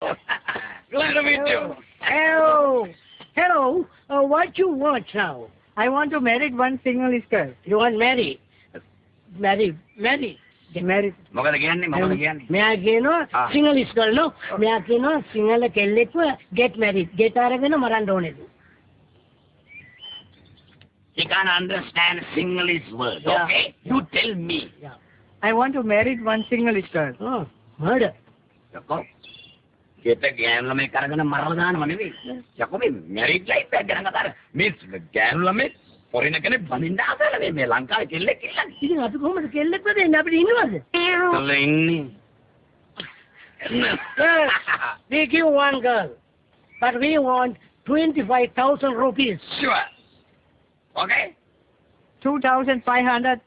Glad to meet you. Hello. Hello. What you want now? I want to marry one single girl. You want marry? Marry. Get married. මොකද කියන්නේ? මෙයා කියනවා single girl no. මෙයා කියනවා single කෙල්ලෙක්ව get married. get අරගෙන මරන්න ඕනේද? He can't understand Singlish word. Yeah. Okay? You tell me. Yeah. I want to marry one single girl. Oh, murder. යකෝ. ගෙට ගෑනු ළමෙක් අරගෙන මරලා දානව නෙවෙයි. යකෝ මේ මැරිඩ් ලයිෆ් එක ගැන කතා කර. මේ ගෑනු ළමෙක් පොරින කෙනෙක් බඳින්න ආසල මේ ලංකාවේ කෙල්ලෙක් ඉල්ලන්නේ. ඉතින් අපි කොහොමද කෙල්ලෙක් වෙන්නේ අපිට ඉන්නවද? කොල්ල ඉන්නේ. We give one girl, but we want 25,000 rupees. Sure. Okay? 2,500.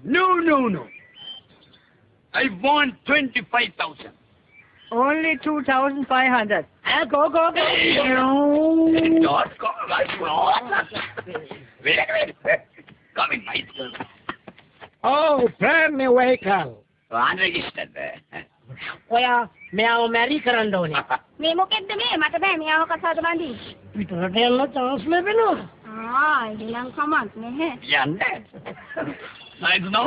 No. I want 25,000. Only 2,500. Go. Don't go. Wait. Come in, nice girl. Oh, brand new vehicle. Unregistered. ඔයා මෙයාව මැරි කරන්න ඕනේ. මේ මොකෙද්ද මේ මට බෑ මෙයාව කතාවද බඳින්න. පිටරට යන්න chance ලැබෙනවා. ඉතින් කමක් නැහැ. Yande. Nice, no?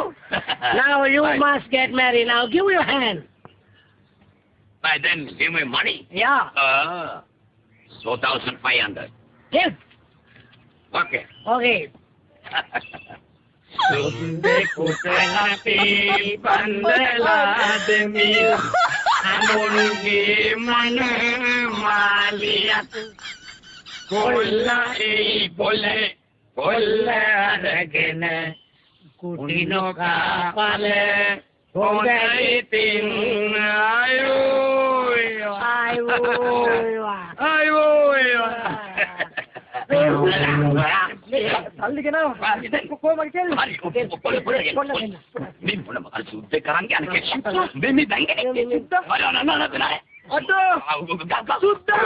Now you Bye. must get married. Now give your hand. Bye, then give me money. Yeah. 4,500. Give. Okay. Okay. Sunde kutelati pandela demi amungi mana maliyat kolla aragena kutino kapale hondai tin ayo සල්ලි ගෙනාවා. කොහොමද කෙල්ල? හරි පොළ මේ මොන මකල් සුද්දේ කරන් යන්නේ කෙච්චි මේ බැංගනේ සුද්දා අර නෑ අතෝ සුද්දා